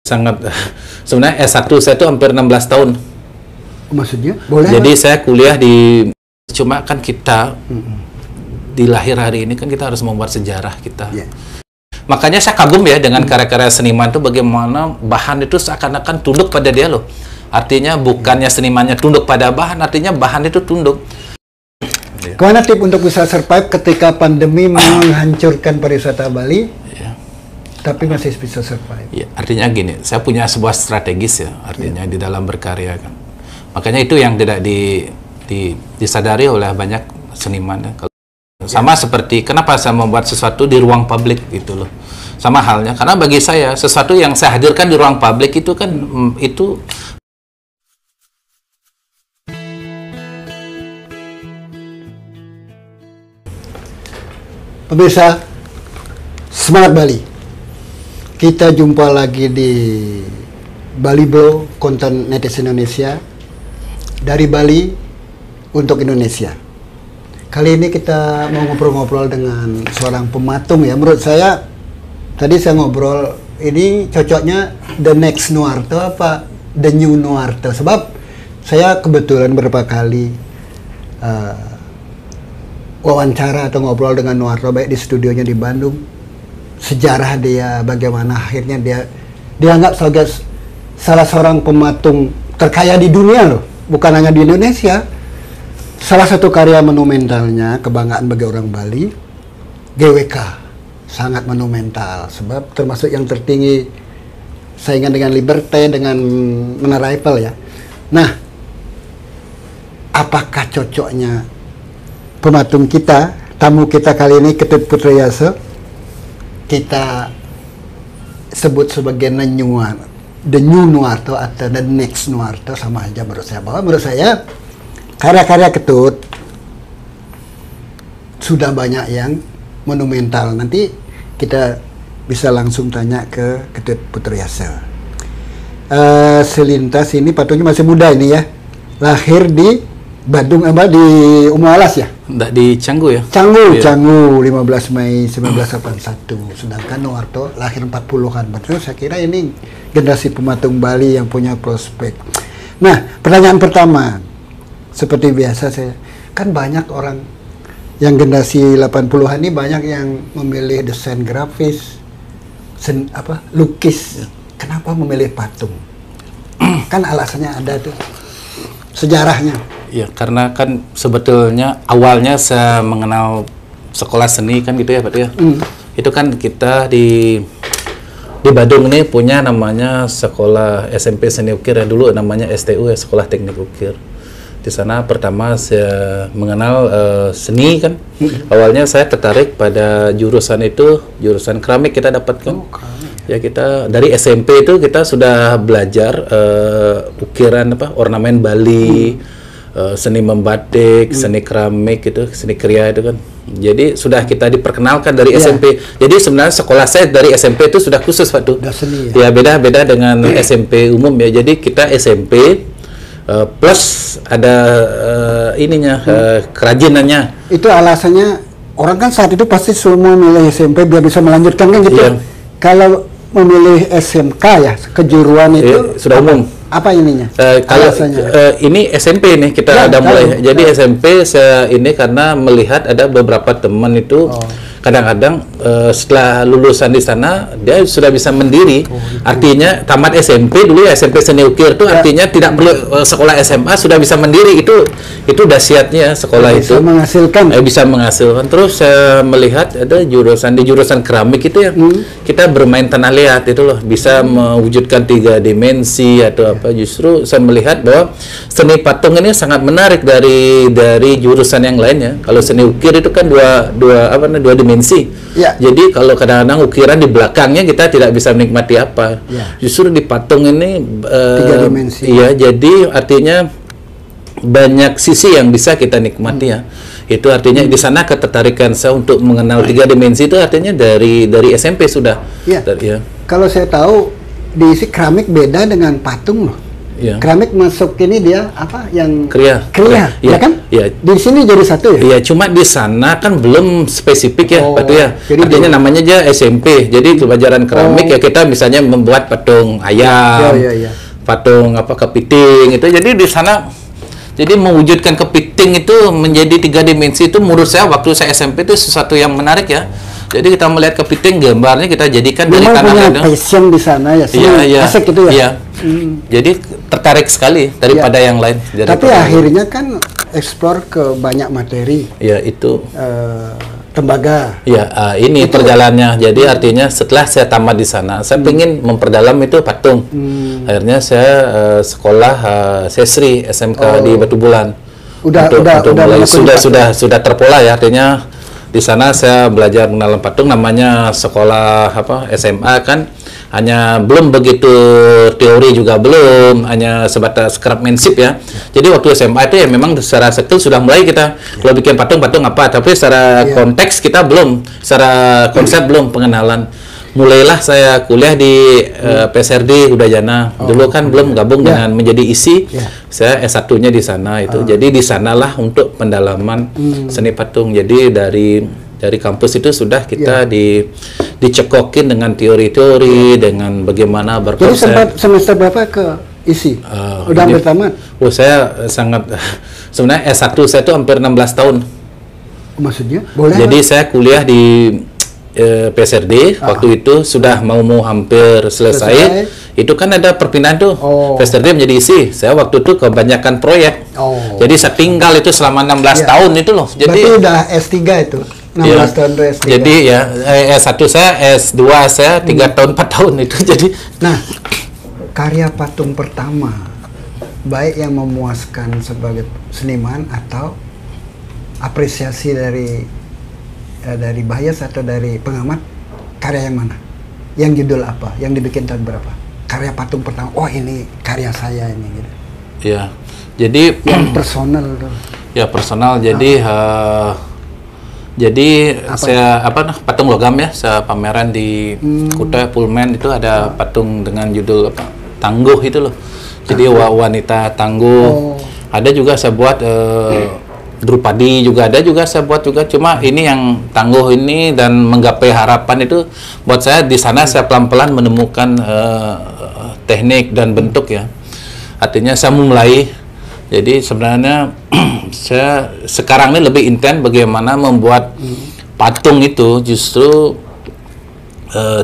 sangat sebenarnya S1 saya itu hampir 16 tahun. Maksudnya? Boleh. Jadi saya kuliah di cuma kan kita di lahir hari ini kan kita harus membuat sejarah kita. Yeah. Makanya saya kagum ya dengan karya-karya seniman itu bagaimana bahan itu seakan-akan tunduk pada dia loh. Artinya bukannya senimannya tunduk pada bahan, artinya bahan itu tunduk. Kemana tip untuk bisa survive ketika pandemi menghancurkan pariwisata Bali? Tapi masih bisa survive. Ya, artinya gini, saya punya sebuah strategis ya, artinya di dalam berkarya kan. Makanya itu yang tidak disadari oleh banyak seniman ya. Sama seperti kenapa saya membuat sesuatu di ruang publik gitu loh. Sama halnya karena bagi saya sesuatu yang saya hadirkan di ruang publik itu kan itu pemirsa Semangat Bali. Kita jumpa lagi di Bali Blow, konten netizen Indonesia dari Bali untuk Indonesia. Kali ini kita mau ngobrol-ngobrol dengan seorang pematung ya. Menurut saya, tadi saya ngobrol, ini cocoknya The Next Nuarto apa The New Nuarto. Sebab saya kebetulan beberapa kali wawancara atau ngobrol dengan Nuarto, baik di studionya di Bandung. Sejarah dia, bagaimana akhirnya dia dianggap sebagai salah seorang pematung terkaya di dunia loh. Bukan hanya di Indonesia. Salah satu karya monumentalnya, kebanggaan bagi orang Bali, GWK. Sangat monumental, sebab termasuk yang tertinggi saingan dengan Liberté, dengan Menara Eiffel ya. Nah, apakah cocoknya pematung kita, tamu kita kali ini, Ketut Putrajaya, kita sebut sebagai The New Nuarto atau The Next Nuarto, sama aja menurut saya. Bahwa menurut saya karya-karya Ketut sudah banyak yang monumental. Nanti kita bisa langsung tanya ke Ketut Putrajaya. Selintas ini patungnya masih muda ini ya. Lahir di Bandung, di Umualas ya? Enggak, di Canggu ya? Canggu, ya. Canggu, 15 Mei 1981. Sedangkan Nuarto lahir 40-an. Betul, saya kira ini generasi pematung Bali yang punya prospek. Nah, pertanyaan pertama. Seperti biasa saya, kan banyak orang yang generasi 80-an ini banyak yang memilih desain grafis, lukis. Kenapa memilih patung? Kan alasannya ada tuh, sejarahnya. Ya, karena kan sebetulnya awalnya saya mengenal sekolah seni kan gitu ya Pak ya. Itu kan kita di Bandung ini punya namanya sekolah SMP Seni Ukir ya, dulu namanya STU ya, Sekolah Teknik Ukir. Di sana pertama saya mengenal seni kan. Awalnya saya tertarik pada jurusan itu, jurusan keramik kita dapatkan. Ya kita dari SMP itu kita sudah belajar ukiran ornamen Bali, seni membatik, seni keramik itu, seni kriya itu kan. Jadi sudah kita diperkenalkan dari SMP. Jadi sebenarnya sekolah saya dari SMP itu sudah khusus Pak tuh. Ya beda-beda dengan SMP umum ya. Jadi kita SMP plus ada kerajinannya. Itu alasannya orang kan saat itu pasti semua memilih SMP biar bisa melanjutkan kan gitu. Iya. Kalau memilih SMK ya, kejuruan itu sudah umum. Apa ininya? Kalau ini SMP nih kita ada mulai. Jadi SMP ini karena melihat ada beberapa teman itu kadang-kadang setelah lulusan di sana dia sudah bisa mandiri. Artinya tamat SMP dulu ya, SMP Seni Ukir itu artinya tidak perlu sekolah SMA, sudah bisa mandiri. Itu dahsyatnya sekolah bisa itu menghasilkan. Bisa menghasilkan. Terus saya melihat ada di jurusan keramik itu ya kita bermain tanah liat itu loh, bisa mewujudkan 3 dimensi atau apa. Justru saya melihat bahwa seni patung ini sangat menarik dari jurusan yang lainnya. Kalau seni ukir itu kan dua dimensi. Ya. Jadi kalau kadang-kadang ukiran di belakangnya kita tidak bisa menikmati apa. Ya. Justru di patung ini 3 dimensi. Iya, jadi artinya banyak sisi yang bisa kita nikmati ya. Itu artinya di sana ketertarikan saya untuk mengenal 3 dimensi itu artinya dari SMP sudah. Ya. Kalau saya tahu diisi keramik beda dengan patung loh. keramik masuk ini dia apa yang kria, ya kan? Iya. Di sini jadi satu ya? Iya, cuma di sana kan belum spesifik ya, Pak ya. Artinya namanya aja SMP. Jadi pelajaran keramik ya kita misalnya membuat patung ayam, patung apa kepiting itu. Jadi di sana jadi mewujudkan kepiting itu menjadi 3 dimensi itu menurut saya waktu saya SMP itu sesuatu yang menarik ya. Jadi kita melihat kepiting gambarnya kita jadikan dari tanah punya passion di sana ya. Iya. Asik gitu ya. Iya. Jadi tertarik sekali daripada yang lain. Tapi akhirnya kan eksplor ke banyak materi. Ya itu. Tembaga. Ya ini itu perjalanannya. Jadi artinya setelah saya tamat di sana, saya ingin memperdalam itu patung. Akhirnya saya sekolah Sesri SMK di Batu Bulan. Sudah terpola ya, artinya di sana saya belajar mengenal patung, namanya sekolah SMA kan, hanya belum begitu teori juga belum, hanya sebatas craftsmanship ya. Jadi waktu SMA itu ya memang secara skill sudah mulai kita kalau bikin patung apa, tapi secara konteks kita belum, secara konsep belum pengenalan. Mulailah saya kuliah di PSRD Udayana. Dulu kan belum gabung dengan menjadi ISI. Saya S1-nya di sana itu. Jadi di sanalah untuk pendalaman seni patung. Jadi dari kampus itu sudah kita dicekokin dengan teori-teori, dengan bagaimana berkonsep. Jadi semester berapa ke ISI? Udah hampir tamat? Oh, saya sangat sebenarnya S1 saya itu hampir 16 tahun. Maksudnya? Boleh. Jadi saya kuliah di PSRD waktu itu sudah mau hampir selesai. Itu kan ada perpindahan tuh. PSRD menjadi ISI. Saya waktu itu kebanyakan proyek. Jadi saya tinggal itu selama 16 tahun itu loh. Jadi berarti udah S3 itu. 16 tahun itu S3. Jadi ya S1 saya, S2 saya 3 tahun 4 tahun itu. Jadi karya patung pertama baik yang memuaskan sebagai seniman atau apresiasi dari bias atau dari pengamat, karya yang mana? Yang judul apa? Yang dibikin tahun berapa? Karya patung pertama. Oh, ini karya saya ini gitu. Ya. Jadi yang personal tuh. Ya, personal. Jadi saya patung logam ya, saya pameran di Kuta Pullman itu ada patung dengan judul Tangguh itu loh. Jadi wanita tangguh. Ada juga saya buat Drupadi juga ada juga saya buat juga, cuma ini yang tangguh ini dan menggapai harapan itu buat saya di sana saya pelan-pelan menemukan teknik dan bentuk ya. Artinya saya mulai, jadi sebenarnya saya sekarang ini lebih intens bagaimana membuat patung itu justru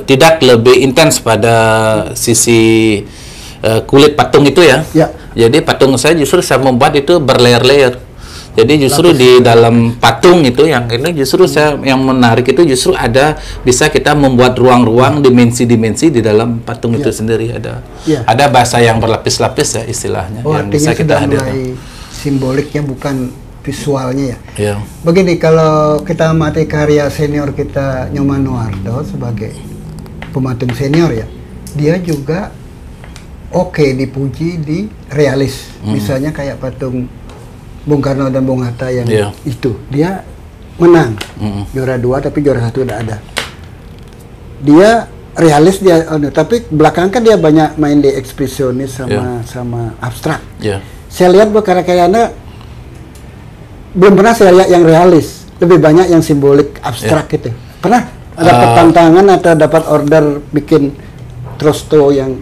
tidak lebih intens pada sisi kulit patung itu ya. Jadi patung saya justru saya membuat itu berlayer-layer. Jadi justru di dalam patung itu yang ini justru saya yang menarik itu justru ada bisa kita membuat ruang-ruang dimensi-dimensi di dalam patung itu sendiri ada bahasa yang berlapis-lapis ya istilahnya yang bisa kita hadirkan. Simboliknya bukan visualnya ya. Begini, kalau kita amati karya senior kita Nyoman Nuarto sebagai pematung senior ya, dia juga dipuji di realis. Misalnya kayak patung Bung Karno dan Bung Hatta yang itu dia menang juara 2 tapi juara 1 udah ada. Dia realis dia, tapi belakangan kan dia banyak main di ekspresionis sama abstrak. Saya lihat bahwa karya-karyanya belum pernah saya lihat yang realis, lebih banyak yang simbolik abstrak gitu. Pernah dapat tantangan atau dapat order bikin trosto yang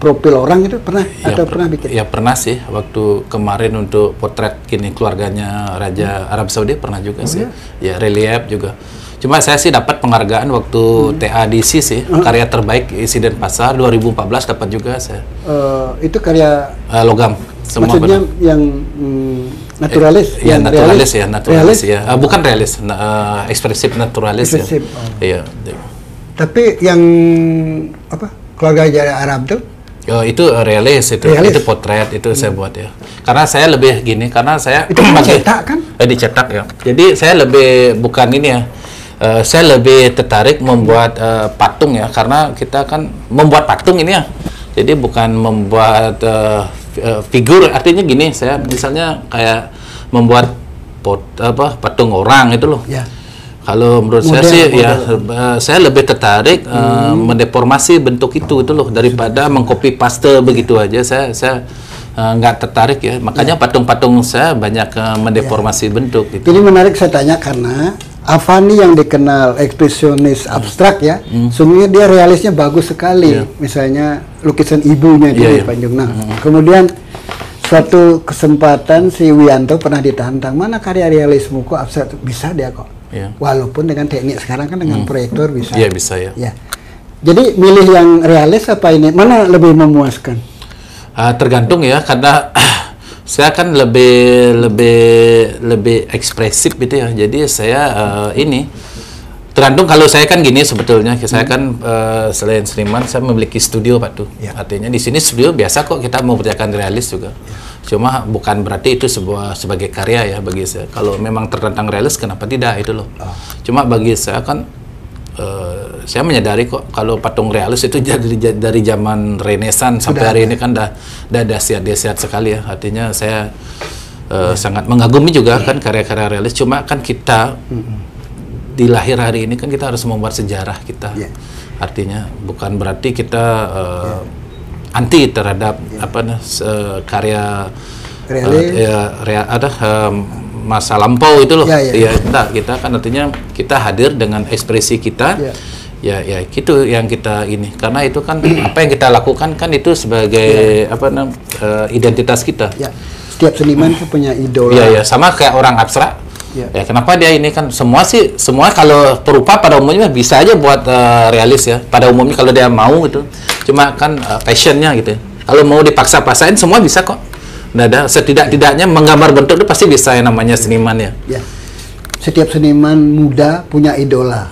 profil orang itu pernah atau pernah bikin? Ya pernah sih, waktu kemarin untuk potret keluarganya Raja Arab Saudi pernah juga sih. Ya relief juga. Cuma saya sih dapat penghargaan waktu TADC sih, karya terbaik isi Denpasar 2014 dapat juga saya. Itu karya logam. Semua maksudnya yang naturalis? Naturalis ya. Bukan realis, ekspresif naturalis ya. Iya. Tapi yang keluarga Arab tuh? Itu realis itu potret itu saya buat ya. Karena saya lebih gini, karena saya itu dicetak kan? Dicetak ya. Jadi saya lebih bukan ini ya. Saya lebih tertarik membuat patung ya, karena kita kan membuat patung ini ya. Jadi bukan membuat figur. Artinya gini, saya misalnya kayak membuat patung orang itu loh. Kalau menurut saya sih saya lebih tertarik mendeformasi bentuk itu loh daripada mengcopy paste begitu aja. Saya nggak tertarik ya. Makanya patung-patung saya banyak mendeformasi bentuk. Gitu. Ini menarik saya tanya karena Avani yang dikenal ekspresionis abstrak ya, sungguhnya dia realisnya bagus sekali. Misalnya lukisan ibunya di Panjung. Nah, kemudian suatu kesempatan si Wianto pernah ditantang, mana karya realismeku abstrak, bisa dia kok. Walaupun dengan teknik sekarang kan dengan proyektor bisa. Iya bisa ya. Jadi milih yang realis apa ini? Mana lebih memuaskan? Tergantung ya, karena saya kan lebih ekspresif gitu ya. Jadi saya ini tergantung. Kalau saya kan gini sebetulnya, saya kan selain seniman saya memiliki studio Pak tuh. Artinya di sini studio biasa kok kita mengerjakan realis juga. Cuma bukan berarti itu sebagai karya ya bagi saya. Kalau memang tertantang realis kenapa tidak itu loh. Cuma bagi saya kan saya menyadari kok kalau patung realis itu dari zaman Renaissance sampai hari ini kan udah dahsyat sekali ya. Artinya saya sangat mengagumi juga kan karya-karya realis. Cuma kan kita di lahir hari ini kan kita harus membuat sejarah kita. Artinya bukan berarti kita anti terhadap karya masa lampau itu loh. Kita kan artinya kita hadir dengan ekspresi kita. Ya gitu yang kita ini, karena itu kan apa yang kita lakukan kan itu sebagai identitas kita. Setiap seniman itu punya idola. Sama kayak orang abstrak. Kenapa dia ini kan semua kalau perupa pada umumnya bisa aja buat realis ya. Pada umumnya kalau dia mau gitu. Cuma kan passionnya gitu. Kalau mau dipaksa-paksain semua bisa kok. Nggak ada, setidak-tidaknya menggambar bentuk itu pasti bisa yang namanya seniman ya. Setiap seniman muda punya idola.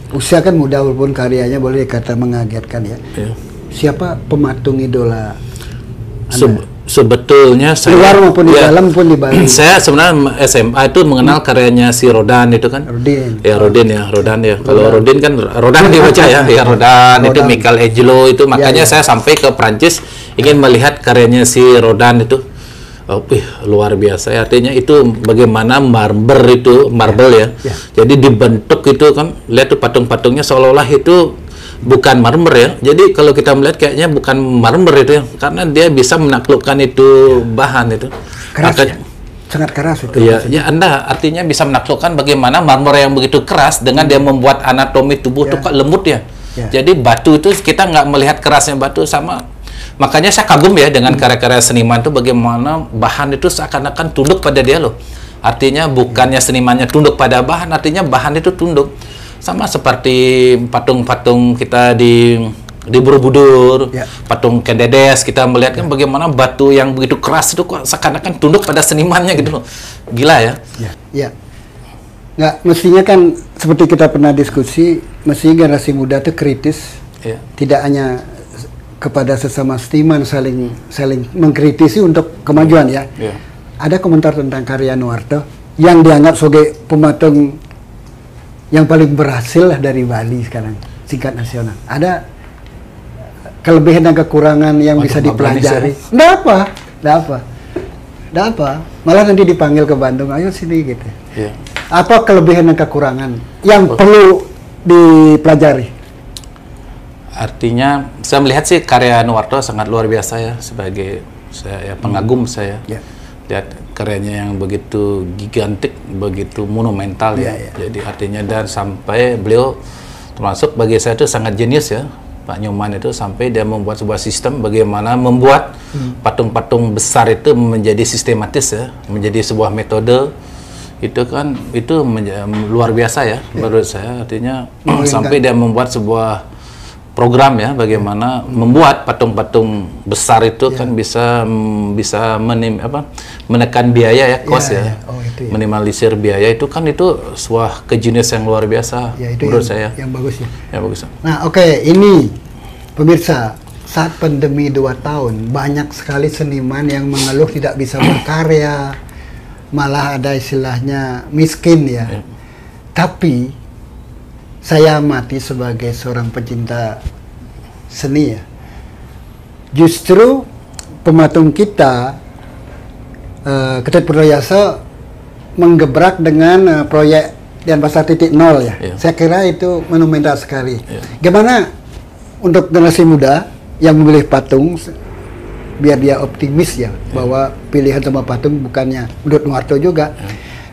Usia kan muda walaupun karyanya boleh dikata mengagetkan ya. Siapa pematung idola Anda? Sebetulnya saya luar maupun di dalam pun di Bali. Saya sebenarnya SMA itu mengenal karyanya si Rodan itu kan. Rodan ya. Kalau Rodin kan Rodan dibaca ya. Rodan itu Michelangelo itu, makanya saya sampai ke Prancis ingin melihat karyanya si Rodan itu. Luar biasa ya. Artinya itu bagaimana marble ya. Jadi dibentuk itu kan, lihat tuh patung-patungnya seolah-olah itu bukan marmer ya. Jadi kalau kita melihat kayaknya bukan marmer itu ya, karena dia bisa menaklukkan itu bahan itu. Keras ya? Sangat keras itu. Anda artinya bisa menaklukkan bagaimana marmer yang begitu keras dengan dia membuat anatomi tubuh itu kok lembut ya. Jadi batu itu kita nggak melihat kerasnya batu sama. Makanya saya kagum ya dengan karya-karya seniman itu bagaimana bahan itu seakan-akan tunduk pada dia loh. Artinya bukannya senimannya tunduk pada bahan, artinya bahan itu tunduk. Sama seperti patung-patung kita di Borobudur, patung Kendedes, kita melihat kan bagaimana batu yang begitu keras itu kok seakan-akan tunduk pada senimannya gitu loh. Gila ya. Nggak, mestinya kan seperti kita pernah diskusi, mestinya generasi muda itu kritis. Tidak hanya kepada sesama seniman saling mengkritisi untuk kemajuan ya. Ada komentar tentang karya Nuarto yang dianggap sebagai pematung yang paling berhasil lah dari Bali sekarang tingkat nasional. Ada kelebihan dan kekurangan yang bisa dipelajari. Nggak apa. Malah nanti dipanggil ke Bandung, ayo sini gitu. Apa kelebihan dan kekurangan yang perlu dipelajari? Artinya saya melihat sih karya Nuarto sangat luar biasa ya, sebagai saya pengagum saya. Lihat karyanya yang begitu gigantik, begitu monumental ya. Jadi artinya dan sampai beliau termasuk bagi saya itu sangat jenius ya, Pak Nyoman itu, sampai dia membuat sebuah sistem bagaimana membuat patung-patung besar itu menjadi sistematis ya, menjadi sebuah metode. Itu kan luar biasa ya menurut saya. Artinya sampai dia membuat sebuah program ya, bagaimana membuat patung-patung besar itu kan bisa menekan biaya ya, cost minimalisir biaya itu kan, itu sebuah kejeniusan yang luar biasa menurut saya. Yang bagus ya. Yang bagus. Nah, ini pemirsa, saat pandemi 2 tahun banyak sekali seniman yang mengeluh tidak bisa berkarya, malah ada istilahnya miskin ya. Tapi saya amati sebagai seorang pecinta seni ya, justru pematung kita Ketut Purwoyasa menggebrak dengan proyek Denpasar 0 ya. Saya kira itu monumental sekali. Gimana untuk generasi muda yang memilih patung biar dia optimis ya bahwa pilihan sama patung bukannya menurut Nuarto juga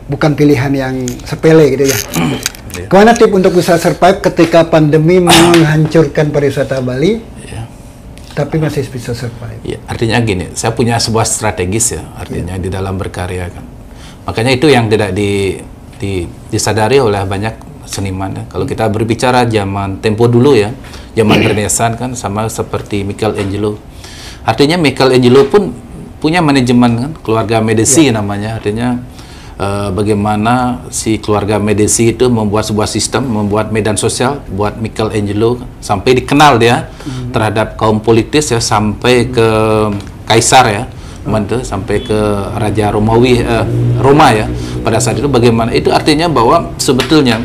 bukan pilihan yang sepele gitu ya. Kemana tip untuk bisa survive ketika pandemi menghancurkan pariwisata Bali, tapi masih bisa survive? Ya, artinya gini, saya punya sebuah strategis ya, artinya di dalam berkarya kan. Makanya itu yang tidak disadari oleh banyak seniman ya. Kalau kita berbicara zaman tempo dulu ya, zaman Renaissance kan sama seperti Michelangelo. Artinya Michelangelo pun punya manajemen kan, keluarga Medici namanya, artinya bagaimana si keluarga Medici itu membuat sebuah sistem, membuat medan sosial buat Michelangelo sampai dikenal dia terhadap kaum politis ya, sampai ke kaisar ya, sampai ke Raja Romawi Roma ya. Pada saat itu bagaimana itu artinya bahwa sebetulnya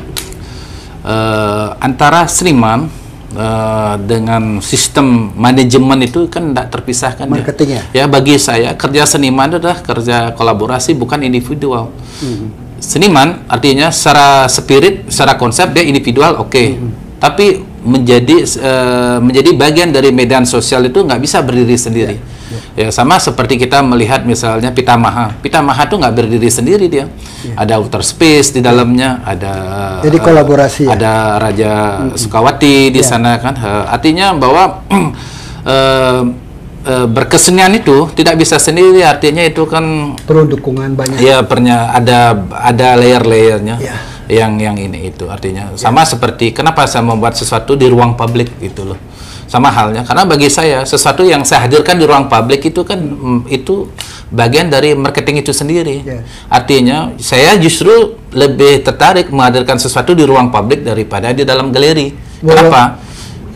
antara seniman dengan sistem manajemen itu kan tidak terpisahkan marketingnya. Ya bagi saya kerja seniman itu adalah kerja kolaborasi, bukan individual. Seniman artinya secara spirit, secara konsep dia individual, tapi menjadi bagian dari medan sosial itu nggak bisa berdiri sendiri. Ya sama seperti kita melihat misalnya Pitamaha itu nggak berdiri sendiri dia. Ada outer space di dalamnya, ada jadi kolaborasi ada Raja Sukawati di sana kan. Artinya bahwa berkesenian itu tidak bisa sendiri, artinya itu kan perlu dukungan banyak. Ya ada layer-layernya. Yang ini itu artinya sama seperti kenapa saya membuat sesuatu di ruang publik gitu loh. Sama halnya karena bagi saya sesuatu yang saya hadirkan di ruang publik itu kan itu bagian dari marketing itu sendiri. Artinya saya justru lebih tertarik menghadirkan sesuatu di ruang publik daripada di dalam galeri. Kenapa?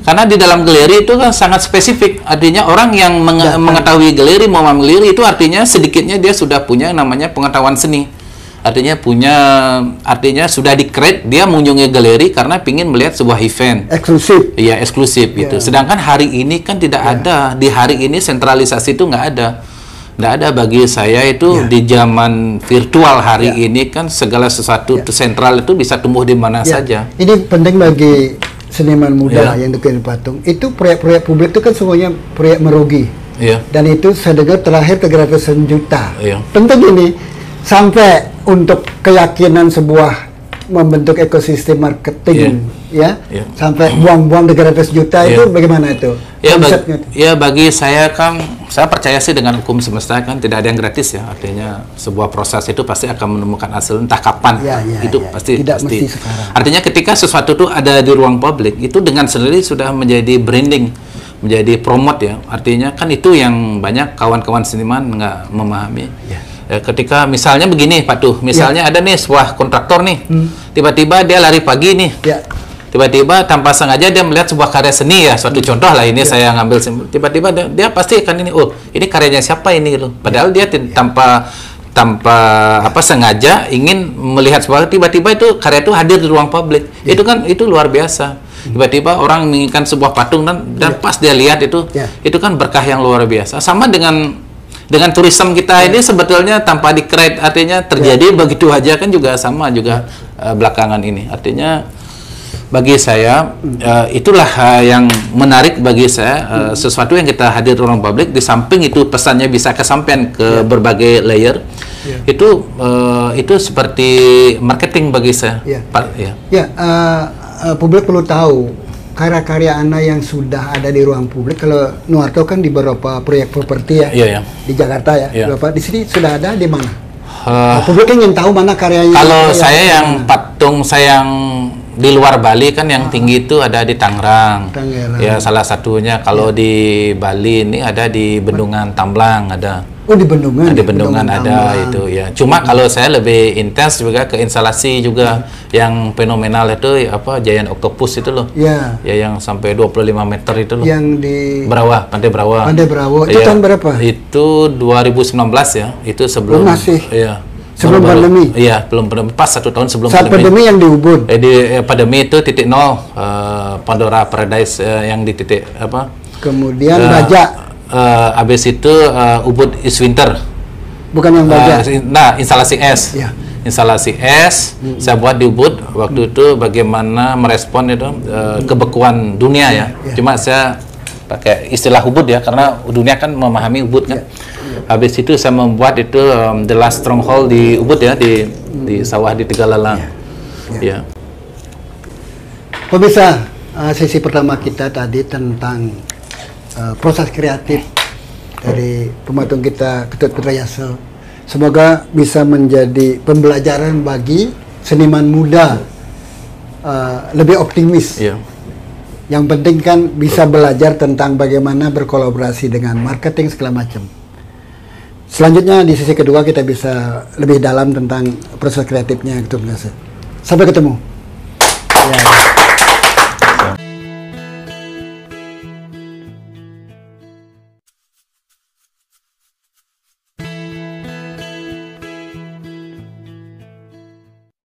Karena di dalam galeri itu kan sangat spesifik. Artinya orang yang mengetahui galeri, memahami galeri itu artinya sedikitnya dia sudah punya namanya pengetahuan seni. Artinya sudah di-create, dia mengunjungi galeri karena ingin melihat sebuah event eksklusif. Iya, eksklusif gitu. Sedangkan hari ini kan tidak ada. Di hari ini sentralisasi itu nggak ada. Nggak ada bagi saya itu di zaman virtual hari ini kan segala sesuatu sentral itu bisa tumbuh di mana saja. Ini penting bagi seniman muda yang bikin patung. Itu proyek-proyek publik itu kan semuanya proyek merugi. Dan itu saya dengar terakhir 300 juta. Penting ini sampai untuk keyakinan sebuah membentuk ekosistem marketing sampai buang-buang 300 juta itu bagaimana itu? Bagi saya kan saya percaya sih dengan hukum semesta kan tidak ada yang gratis ya, artinya sebuah proses itu pasti akan menemukan hasil entah kapan itu pasti. Artinya ketika sesuatu itu ada di ruang publik itu dengan sendiri sudah menjadi branding, menjadi promote ya, artinya kan itu yang banyak kawan-kawan seniman nggak memahami. Ketika misalnya begini Pak Tuh, misalnya ada nih sebuah kontraktor nih, tiba-tiba dia lari pagi nih, tiba-tiba tanpa sengaja dia melihat sebuah karya seni ya, suatu contoh lah ini saya ngambil, tiba-tiba dia pasti akan ini karyanya siapa ini loh, padahal dia tanpa sengaja ingin melihat sebuah, tiba-tiba itu karya itu hadir di ruang publik, itu kan itu luar biasa. Tiba-tiba orang menginginkan sebuah patung dan pas dia lihat itu kan berkah yang luar biasa. Sama dengan turisme kita ini sebetulnya tanpa di-create, artinya terjadi begitu aja kan juga sama juga belakangan ini. Artinya bagi saya itulah yang menarik bagi saya, sesuatu yang kita hadir ruang publik, di samping itu pesannya bisa kesampaian ke berbagai layer. Itu seperti marketing bagi saya. Publik perlu tahu karya-karya Anda yang sudah ada di ruang publik. Kalau Nuarto kan di beberapa proyek properti di Jakarta beberapa di sini sudah ada di mana? Publik ingin tahu mana karyanya. Kalau saya yang patung saya yang di luar Bali kan yang tinggi itu ada di Tangerang. Ya salah satunya. Kalau di Bali ini ada di Bendungan Tamblang ada. Oh di Bendungan. Di Bendungan ada itu ya. Cuma kalau saya lebih intens juga ke instalasi juga yang fenomenal itu Giant Octopus itu loh. Ya yang sampai 25 meter itu loh. Yang di Brawa, Pantai Brawa. Pantai Brawa. Itu tahun berapa? Itu 2019 ya. Itu sebelum sebelum pandemi. Iya, belum pandemi. Pas 1 tahun sebelum saat pandemi yang di Ubud. Pandemi itu titik 0 Pandora Paradise yang di titik Kemudian Baja. Habis itu Ubud is Winter. Bukan yang Baja. Instalasi es. Instalasi es saya buat di Ubud waktu itu bagaimana merespon itu kebekuan dunia ya. Cuma saya pakai istilah Ubud ya, karena dunia kan memahami Ubud kan. Habis itu saya membuat itu The Last Stronghold di Ubud ya, di sawah di Tegalalang. Ya. Pemirsa, sesi pertama kita tadi tentang proses kreatif dari pematung kita Ketut Putrayasa. Semoga bisa menjadi pembelajaran bagi seniman muda, lebih optimis. Yang penting kan bisa belajar tentang bagaimana berkolaborasi dengan marketing segala macam. Selanjutnya di sesi kedua kita bisa lebih dalam tentang proses kreatifnya Ketut Putrayasa. Sampai ketemu. Ya.